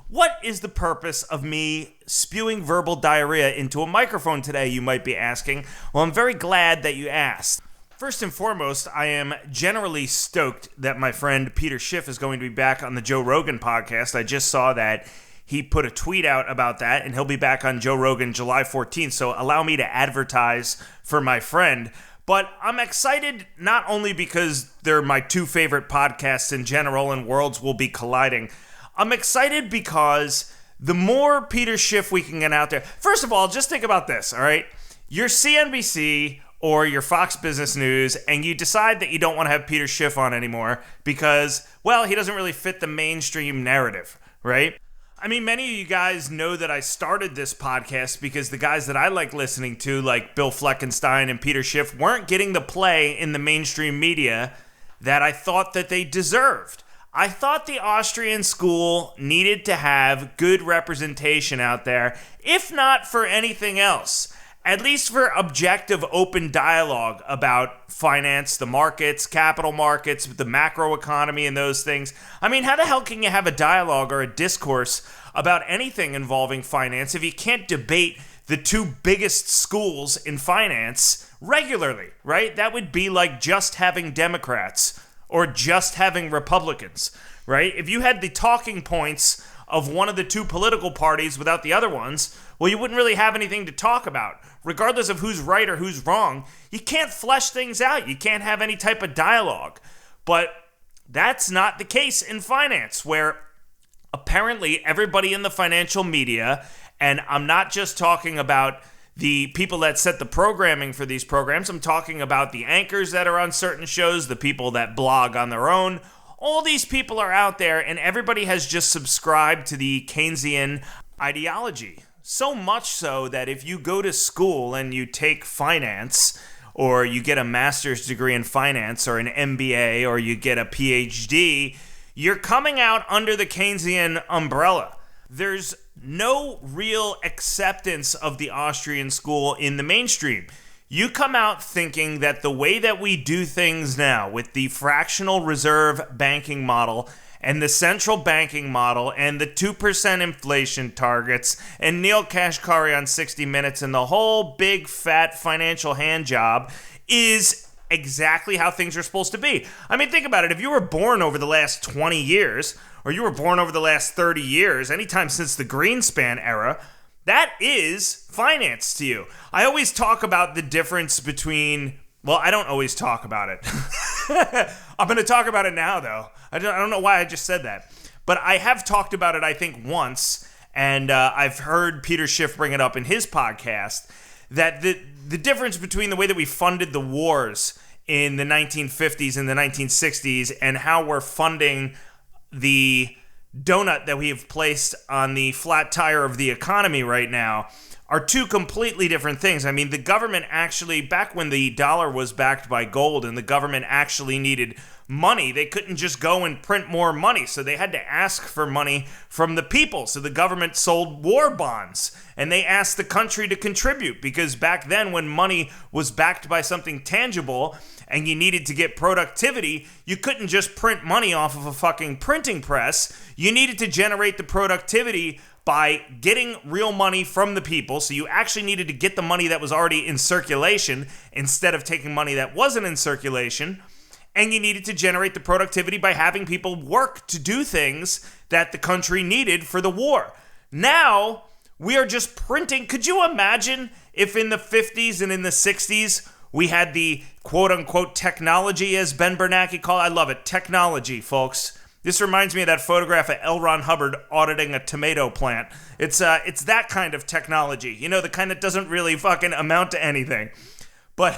What is the purpose of me spewing verbal diarrhea into a microphone today, you might be asking? Well, I'm very glad that you asked. First and foremost, I am generally stoked that my friend Peter Schiff is going to be back on the Joe Rogan podcast. I just saw that he put a tweet out about that, and he'll be back on Joe Rogan July 14th, so allow me to advertise for my friend. But I'm excited not only because they're my two favorite podcasts in general and worlds will be colliding. I'm excited because the more Peter Schiff we can get out there. First of all, just think about this, all right? You're CNBC or your Fox Business News, and you decide that you don't want to have Peter Schiff on anymore because, well, he doesn't really fit the mainstream narrative, right? I mean, many of you guys know that I started this podcast because the guys that I like listening to, like Bill Fleckenstein and Peter Schiff, weren't getting the play in the mainstream media that I thought that they deserved. I thought the Austrian school needed to have good representation out there, if not for anything else, at least for objective, open dialogue about finance, the markets, capital markets, the macro economy, and those things. I mean, how the hell can you have a dialogue or a discourse about anything involving finance if you can't debate the two biggest schools in finance regularly, right? That would be like just having Democrats or just having Republicans, right? If you had the talking points of one of the two political parties without the other ones, well, you wouldn't really have anything to talk about. Regardless of who's right or who's wrong, you can't flesh things out. You can't have any type of dialogue. But that's not the case in finance, where apparently everybody in the financial media, and I'm not just talking about the people that set the programming for these programs, I'm talking about the anchors that are on certain shows, the people that blog on their own. All these people are out there, and everybody has just subscribed to the Keynesian ideology. So much so that if you go to school and you take finance, or you get a master's degree in finance, or an MBA, or you get a PhD, you're coming out under the Keynesian umbrella. There's no real acceptance of the Austrian school in the mainstream. You come out thinking that the way that we do things now with the fractional reserve banking model and the central banking model and the 2% inflation targets and Neil Kashkari on 60 Minutes and the whole big fat financial hand job is exactly how things are supposed to be. I mean, think about it. If you were born over the last 20 years, or you were born over the last 30 years, anytime since the Greenspan era, that is finance to you. I always talk about the difference between, well, I don't always talk about it. I'm going to talk about it now, though. I don't know why I just said that. But I have talked about it, I think, once, and I've heard Peter Schiff bring it up in his podcast, that the difference between the way that we funded the wars in the 1950s and the 1960s and how we're funding the donut that we have placed on the flat tire of the economy right now are two completely different things. I mean, the government actually, back when the dollar was backed by gold and the government actually needed money, they couldn't just go and print more money. So they had to ask for money from the people. So the government sold war bonds and they asked the country to contribute, because back then when money was backed by something tangible and you needed to get productivity, you couldn't just print money off of a fucking printing press. You needed to generate the productivity by getting real money from the people. So you actually needed to get the money that was already in circulation instead of taking money that wasn't in circulation. And you needed to generate the productivity by having people work to do things that the country needed for the war. Now, we are just printing. Could you imagine if in the 50s and in the 60s, we had the quote-unquote technology, as Ben Bernanke called it? I love it. Technology, folks. This reminds me of that photograph of L. Ron Hubbard auditing a tomato plant. It's that kind of technology. You know, the kind that doesn't really fucking amount to anything. But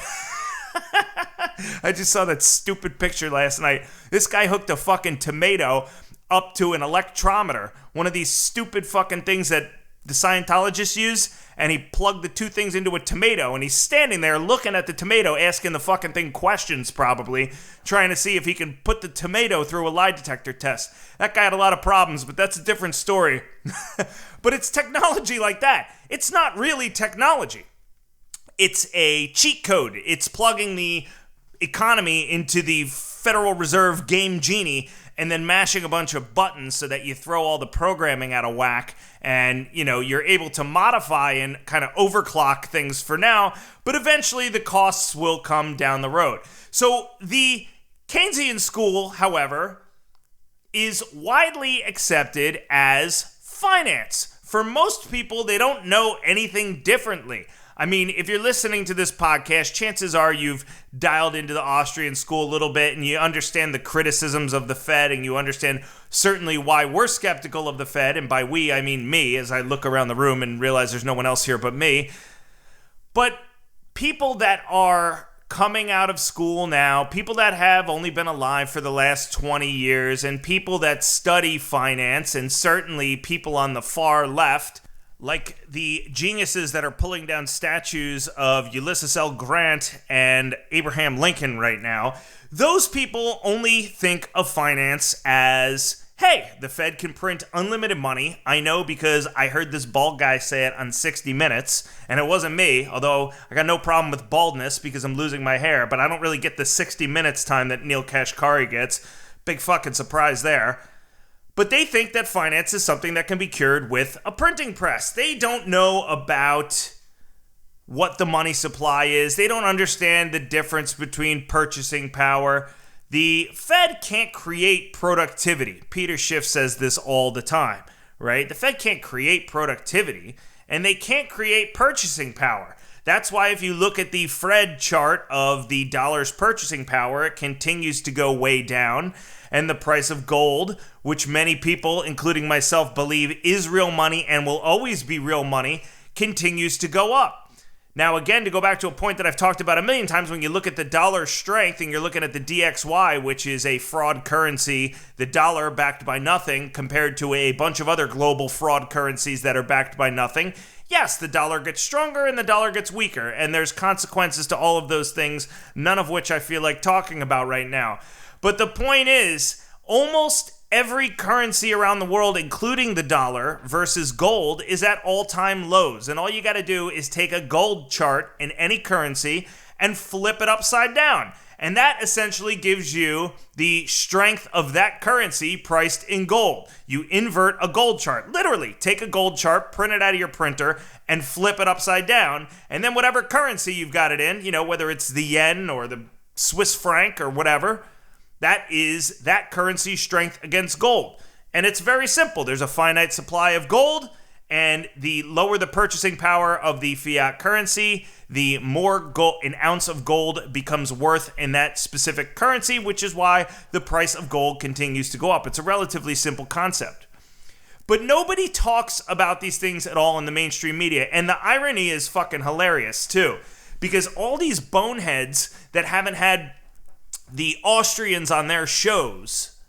I just saw that stupid picture last night. This guy hooked a fucking tomato up to an electrometer, one of these stupid fucking things that the Scientologists use, and he plugged the two things into a tomato, and he's standing there looking at the tomato, asking the fucking thing questions, probably, trying to see if he can put the tomato through a lie detector test. That guy had a lot of problems, but that's a different story. But it's technology like that. It's not really technology. It's a cheat code. It's plugging the economy into the Federal Reserve game genie and then mashing a bunch of buttons so that you throw all the programming out of whack, and you're able to modify and kind of overclock things for now, but eventually the costs will come down the road. So the Keynesian school, however, is widely accepted as finance. For most people, they don't know anything differently. I mean, if you're listening to this podcast, chances are you've dialed into the Austrian school a little bit and you understand the criticisms of the Fed, and you understand certainly why we're skeptical of the Fed. And by we, I mean me, as I look around the room and realize there's no one else here but me. But people that are coming out of school now, people that have only been alive for the last 20 years, and people that study finance, and certainly people on the far left, like the geniuses that are pulling down statues of Ulysses S. Grant and Abraham Lincoln right now, those people only think of finance as, hey, the Fed can print unlimited money. I know because I heard this bald guy say it on 60 Minutes, and it wasn't me, although I got no problem with baldness because I'm losing my hair, but I don't really get the 60 Minutes time that Neil Kashkari gets. Big fucking surprise there. But they think that finance is something that can be cured with a printing press. They don't know about what the money supply is. They don't understand the difference between purchasing power. The Fed can't create productivity. Peter Schiff says this all the time, right? The Fed can't create productivity, and they can't create purchasing power. That's why if you look at the Fred chart of the dollar's purchasing power, it continues to go way down. And the price of gold, which many people, including myself, believe is real money and will always be real money, continues to go up. Now, again, to go back to a point that I've talked about a million times, when you look at the dollar's strength and you're looking at the DXY, which is a fraud currency, the dollar backed by nothing, compared to a bunch of other global fraud currencies that are backed by nothing, yes, the dollar gets stronger and the dollar gets weaker, and there's consequences to all of those things, none of which I feel like talking about right now. But the point is, almost every currency around the world, including the dollar versus gold, is at all-time lows. And all you got to do is take a gold chart in any currency and flip it upside down. And that essentially gives you the strength of that currency priced in gold. You invert a gold chart. Literally, take a gold chart, print it out of your printer, and flip it upside down. And then whatever currency you've got it in, whether it's the yen or the Swiss franc or whatever, that is that currency's strength against gold. And it's very simple. There's a finite supply of gold, and the lower the purchasing power of the fiat currency, the more gold, an ounce of gold becomes worth in that specific currency, which is why the price of gold continues to go up. It's a relatively simple concept. But nobody talks about these things at all in the mainstream media. And the irony is fucking hilarious, too. Because all these boneheads that haven't had the Austrians on their shows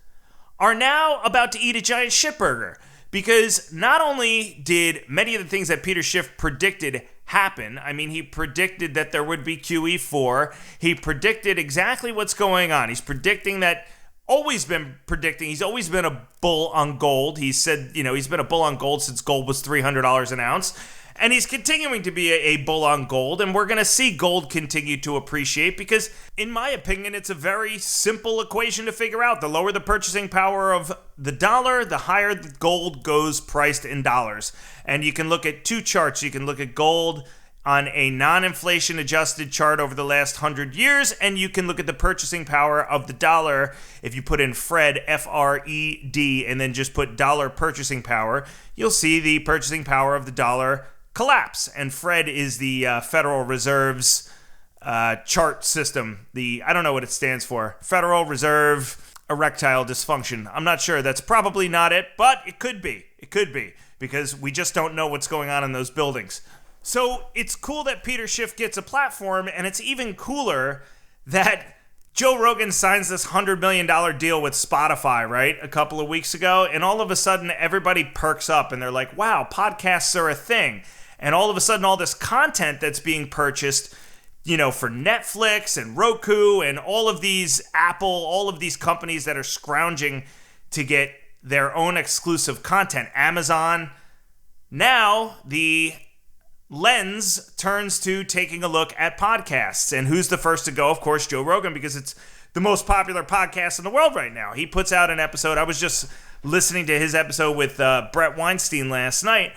are now about to eat a giant shitburger, because not only did many of the things that Peter Schiff predicted happen, I mean, he predicted that there would be QE4, he predicted exactly what's going on, he's predicting that, he's always been a bull on gold. He said, he's been a bull on gold since gold was $300 an ounce. And he's continuing to be a bull on gold, and we're going to see gold continue to appreciate because, in my opinion, it's a very simple equation to figure out. The lower the purchasing power of the dollar, the higher the gold goes priced in dollars. And you can look at two charts. You can look at gold on a non-inflation adjusted chart over the last 100 years, and you can look at the purchasing power of the dollar. If you put in Fred, F-R-E-D, and then just put dollar purchasing power, you'll see the purchasing power of the dollar collapse. And Fred is the Federal Reserve's chart system. I don't know what it stands for. Federal Reserve Erectile Dysfunction. I'm not sure. That's probably not it, but it could be. It could be, because we just don't know what's going on in those buildings. So it's cool that Peter Schiff gets a platform, and it's even cooler that Joe Rogan signs this $100 million deal with Spotify, right, a couple of weeks ago, and all of a sudden everybody perks up and they're like, wow, podcasts are a thing. And all of a sudden all this content that's being purchased, for Netflix and Roku and all of these Apple, all of these companies that are scrounging to get their own exclusive content, Amazon, now the lens turns to taking a look at podcasts. And who's the first to go? Of course, Joe Rogan, because it's the most popular podcast in the world right now. He puts out an episode. I was just listening to his episode with Brett Weinstein last night,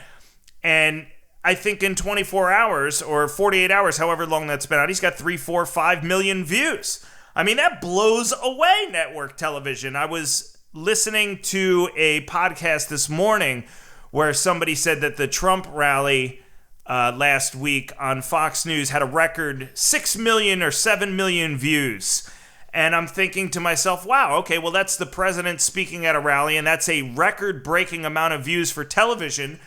and I think in 24 hours or 48 hours, however long that's been out, he's got 3, 4, 5 million views. I mean, that blows away network television. I was listening to a podcast this morning where somebody said that the Trump rally last week on Fox News had a record 6 million or 7 million views. And I'm thinking to myself, wow, okay, well, that's the president speaking at a rally, and that's a record-breaking amount of views for television.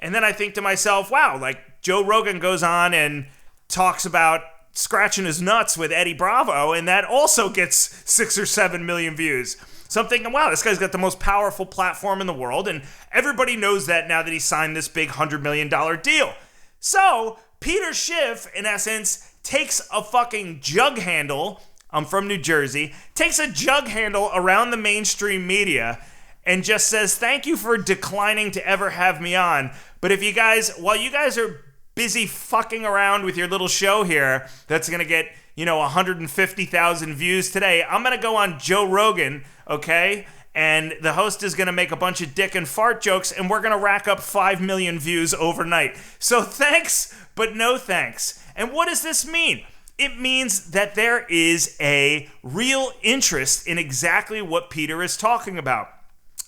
And then I think to myself, wow, like Joe Rogan goes on and talks about scratching his nuts with Eddie Bravo, and that also gets 6 or 7 million views. So I'm thinking, wow, this guy's got the most powerful platform in the world, and everybody knows that now that he signed this big $100 million deal. So Peter Schiff, in essence, takes a fucking jug handle, I'm from New Jersey, takes a jug handle around the mainstream media and just says, thank you for declining to ever have me on. But if you guys, while you guys are busy fucking around with your little show here that's going to get, 150,000 views today, I'm going to go on Joe Rogan, okay? And the host is going to make a bunch of dick and fart jokes, and we're going to rack up 5 million views overnight. So thanks, but no thanks. And what does this mean? It means that there is a real interest in exactly what Peter is talking about.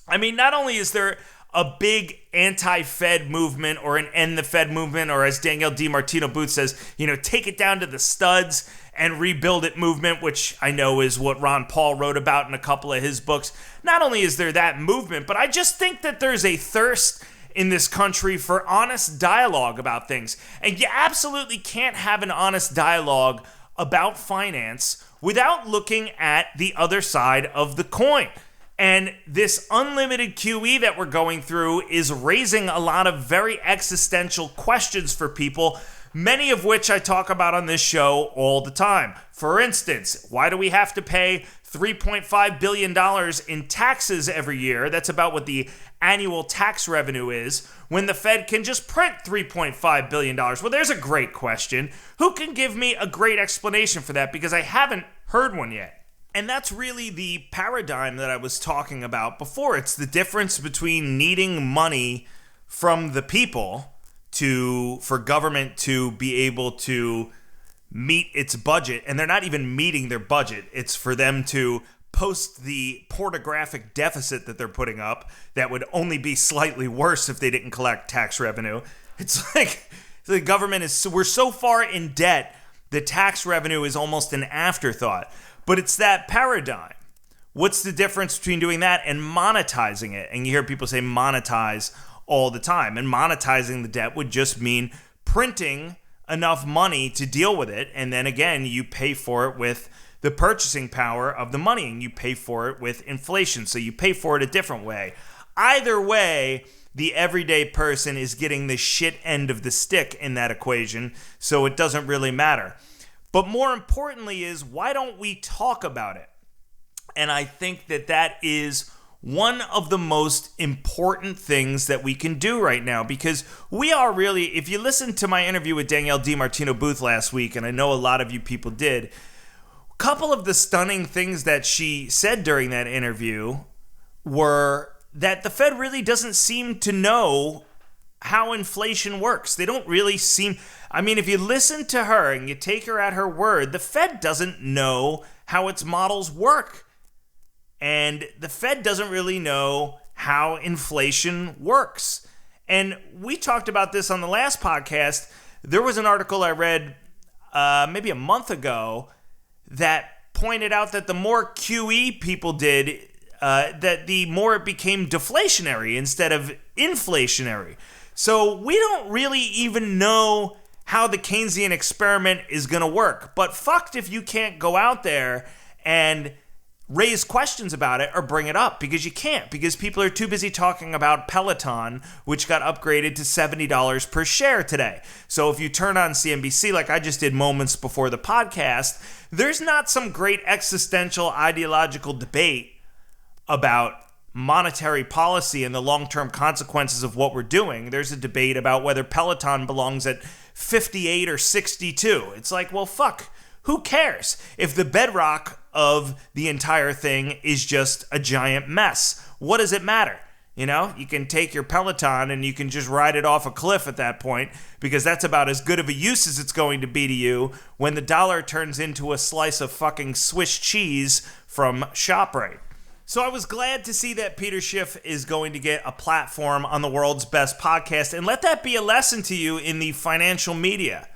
I mean, not only is there a big anti-Fed movement or an end the Fed movement, or as Danielle DiMartino Booth says, take it down to the studs and rebuild it movement, which I know is what Ron Paul wrote about in a couple of his books. Not only is there that movement, but I just think that there's a thirst in this country for honest dialogue about things. And you absolutely can't have an honest dialogue about finance without looking at the other side of the coin. And this unlimited QE that we're going through is raising a lot of very existential questions for people, many of which I talk about on this show all the time. For instance, why do we have to pay $3.5 billion in taxes every year? That's about what the annual tax revenue is, when the Fed can just print $3.5 billion. Well, there's a great question. Who can give me a great explanation for that? Because I haven't heard one yet. And that's really the paradigm that I was talking about before. It's the difference between needing money from the people for government to be able to meet its budget. And they're not even meeting their budget. It's for them to post the pornographic deficit that they're putting up that would only be slightly worse if they didn't collect tax revenue. It's like the government we're so far in debt, the tax revenue is almost an afterthought. But it's that paradigm. What's the difference between doing that and monetizing it? And you hear people say monetize all the time. And monetizing the debt would just mean printing enough money to deal with it. And then again, you pay for it with the purchasing power of the money, and you pay for it with inflation. So you pay for it a different way. Either way, the everyday person is getting the shit end of the stick in that equation. So it doesn't really matter. But more importantly is, why don't we talk about it? And I think that is one of the most important things that we can do right now, because we are really, if you listen to my interview with Danielle DiMartino Booth last week, and I know a lot of you people did, a couple of the stunning things that she said during that interview were that the Fed really doesn't seem to know how inflation works. They don't really if you listen to her and you take her at her word, the Fed doesn't know how its models work. And the Fed doesn't really know how inflation works. And we talked about this on the last podcast. There was an article I read maybe a month ago that pointed out that the more QE people did, that the more it became deflationary instead of inflationary. So we don't really even know how the Keynesian experiment is going to work. But fucked if you can't go out there and raise questions about it or bring it up, because you can't, because people are too busy talking about Peloton, which got upgraded to $70 per share today. So if you turn on CNBC, like I just did moments before the podcast, there's not some great existential ideological debate about monetary policy and the long-term consequences of what we're doing. There's a debate about whether Peloton belongs at 58 or 62. It's like, well, fuck, who cares? If the bedrock of the entire thing is just a giant mess. What does it matter? You know, you can take your Peloton and you can just ride it off a cliff at that point, because that's about as good of a use as it's going to be to you when the dollar turns into a slice of fucking Swiss cheese from ShopRite. So I was glad to see that Peter Schiff is going to get a platform on the world's best podcast, and let that be a lesson to you in the financial media.